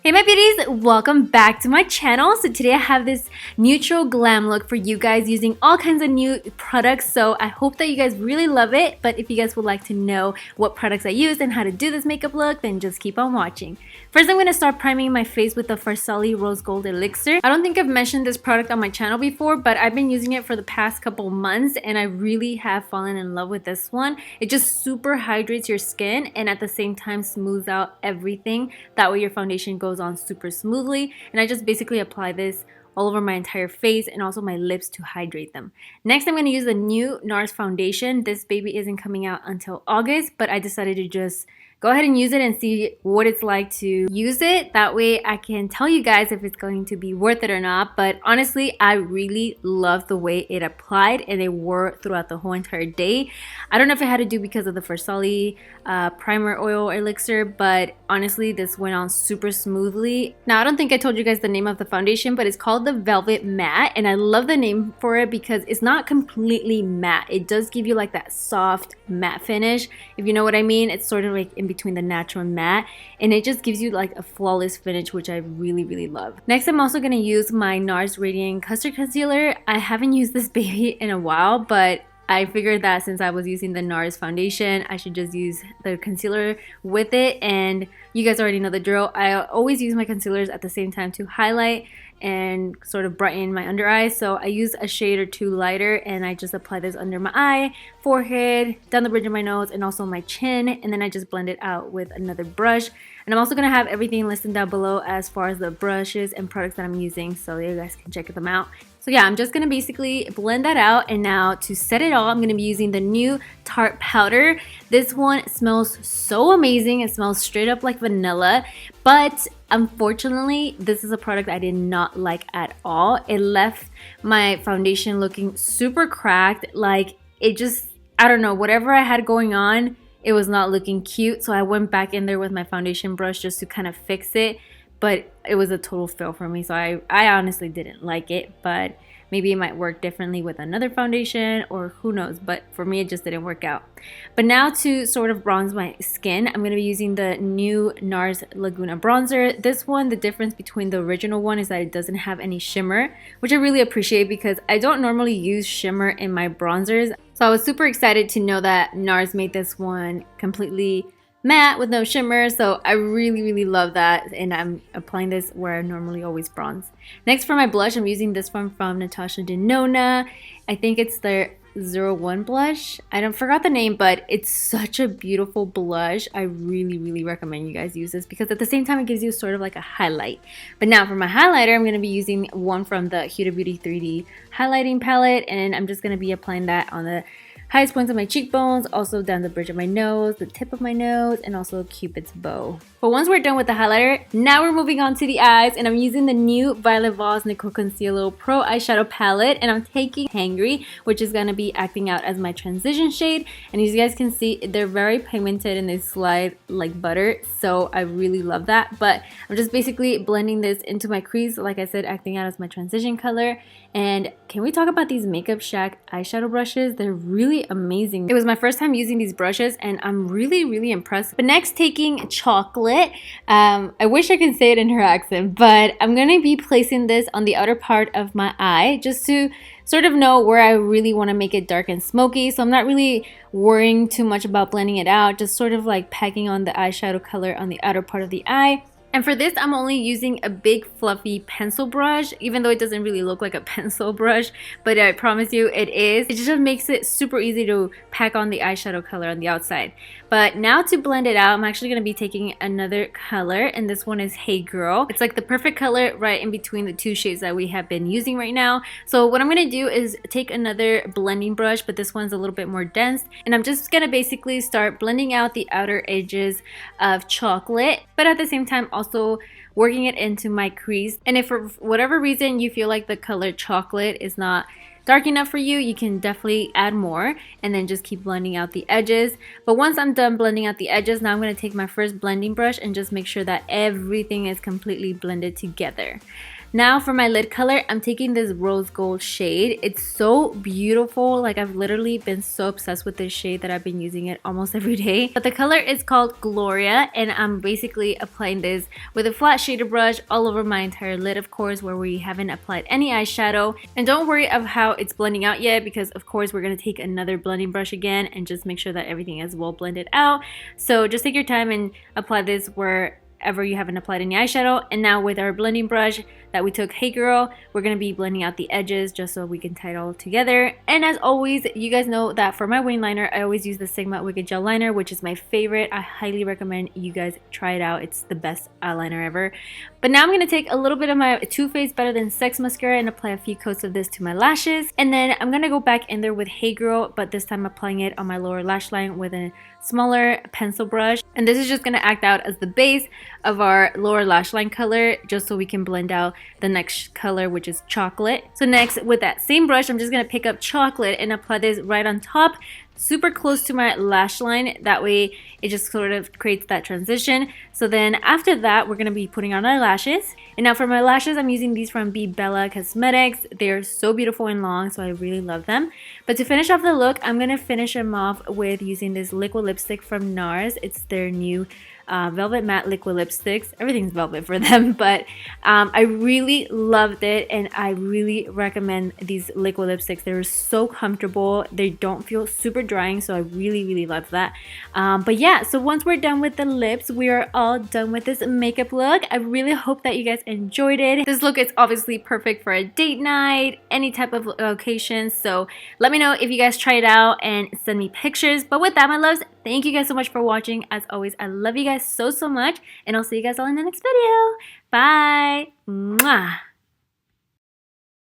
Hey my beauties, welcome back to my channel. So today I have this neutral glam look for you guys using all kinds of new products. So I hope that you guys really love it. But if you guys would like to know what products I use and how to do this makeup look, then just keep on watching. First, I'm going to start priming my face with the Farsali Rose Gold Elixir. I don't think I've mentioned this product on my channel before, but I've been using it for the past couple months and I really have fallen in love with this one. It just super hydrates your skin and at the same time smooths out everything. That way your foundation goes on super smoothly, and I just basically apply this all over my entire face and also my lips to hydrate them. Next, I'm going to use the new Nars foundation. This baby isn't coming out until August, but I decided to just go ahead and use it and see what it's like to use it. That way I can tell you guys if it's going to be worth it or not. But honestly, I really love the way it applied and it wore throughout the whole entire day. I don't know if it had to do because of the Farsali primer oil elixir, but honestly this went on super smoothly. Now I don't think I told you guys the name of the foundation, but it's called the Velvet Matte, and I love the name for it because it's not completely matte. It does give you like that soft matte finish, if you know what I mean. It's sort of like in between the natural and matte, and it just gives you like a flawless finish, which I really love. Next, I'm also going to use my Nars Radiant Custard Concealer. I haven't used this baby in a while, but I figured that since I was using the Nars foundation, I should just use the concealer with it. And you guys already know the drill. I always use my concealers at the same time to highlight and sort of brighten my under eyes. So I use a shade or two lighter and I just apply this under my eye, forehead, down the bridge of my nose, and also my chin. And then I just blend it out with another brush. And I'm also going to have everything listed down below as far as the brushes and products that I'm using, so you guys can check them out. So yeah, I'm just going to basically blend that out, and now to set it all, I'm going to be using the new Tarte powder. This one smells so amazing. It smells straight up like vanilla, but unfortunately, this is a product I did not like at all. It left my foundation looking super cracked. Like, it just, I don't know, whatever I had going on, it was not looking cute. So I went back in there with my foundation brush just to kind of fix it, but it was a total fail for me. So I honestly didn't like it, but maybe it might work differently with another foundation, or who knows, but for me it just didn't work out. But now to sort of bronze my skin, I'm going to be using the new Nars Laguna bronzer. This one, the difference between the original one is that it doesn't have any shimmer, which I really appreciate because I don't normally use shimmer in my bronzers. So I was super excited to know that Nars made this one completely matte with no shimmer, so I really love that, and I'm applying this where I normally always bronze. Next, for my blush, I'm using this one from Natasha Denona. I think it's their 01 blush. I forgot the name, but it's such a beautiful blush. I really recommend you guys use this because at the same time it gives you sort of like a highlight. But now for my highlighter, I'm going to be using one from the Huda Beauty 3D highlighting palette, and I'm just going to be applying that on the highest points of my cheekbones, also down the bridge of my nose, the tip of my nose, and also Cupid's bow. But once we're done with the highlighter, now we're moving on to the eyes, and I'm using the new Violet Voss Nicole Concealo Pro Eyeshadow Palette, and I'm taking Hangry, which is going to be acting out as my transition shade. And as you guys can see, they're very pigmented and they slide like butter, so I really love that. But I'm just basically blending this into my crease, like I said, acting out as my transition color. And can we talk about these Makeup Shack eyeshadow brushes? They're really amazing. It was my first time using these brushes and I'm really impressed. But next, taking Chocolate. I wish I could say it in her accent, but I'm going to be placing this on the outer part of my eye just to sort of know where I really want to make it dark and smoky. So I'm not really worrying too much about blending it out, just sort of like packing on the eyeshadow color on the outer part of the eye. And for this, I'm only using a big fluffy pencil brush, even though it doesn't really look like a pencil brush, but I promise you it is. It just makes it super easy to pack on the eyeshadow color on the outside. But now to blend it out, I'm actually going to be taking another color, and this one is Hey Girl. It's like the perfect color right in between the two shades that we have been using right now. So what I'm going to do is take another blending brush, but this one's a little bit more dense, and I'm just going to basically start blending out the outer edges of Chocolate, but at the same time also working it into my crease. And if for whatever reason you feel like the color Chocolate is not dark enough for you, you can definitely add more and then just keep blending out the edges. But once I'm done blending out the edges, now I'm going to take my first blending brush and just make sure that everything is completely blended together. Now for my lid color, I'm taking this rose gold shade. It's so beautiful. Like I've literally been so obsessed with this shade that I've been using it almost every day. But the color is called Gloria, and I'm basically applying this with a flat shader brush all over my entire lid, of course, where we haven't applied any eyeshadow. And don't worry of how it's blending out yet, because of course we're going to take another blending brush again and just make sure that everything is well blended out. So just take your time and apply this wherever you haven't applied any eyeshadow. And now with our blending brush that we took, Hey Girl, we're going to be blending out the edges just so we can tie it all together. And as always, you guys know that for my wing liner, I always use the Sigma Wicked Gel Liner, which is my favorite. I highly recommend you guys try it out. It's the best eyeliner ever. But now I'm going to take a little bit of my Too Faced Better Than Sex mascara and apply a few coats of this to my lashes. And then I'm going to go back in there with Hey Girl, but this time applying it on my lower lash line with a smaller pencil brush. And this is just going to act out as the base of our lower lash line color, just so we can blend out the next color, which is chocolate. So next, with that same brush, I'm just going to pick up chocolate and apply this right on top, super close to my lash line. That way it just sort of creates that transition. So then after that, we're going to be putting on our lashes. And now for my lashes, I'm using these from Be Bella Cosmetics. They're so beautiful and long, so I really love them. But to finish off the look, I'm going to finish them off with using this liquid lipstick from Nars. It's their new velvet matte liquid lipsticks. Everything's velvet for them, but I really loved it, and I really recommend these liquid lipsticks. They're so comfortable. They don't feel super drying, so I really love that. But yeah, so once we're done with the lips, we are all done with this makeup look. I really hope that you guys enjoyed it. This look is obviously perfect for a date night, any type of occasion, so let me know if you guys try it out and send me pictures. But with that, my loves, thank you guys so much for watching. As always, I love you guys so much, and I'll see you guys all in the next video. Bye. Mwah.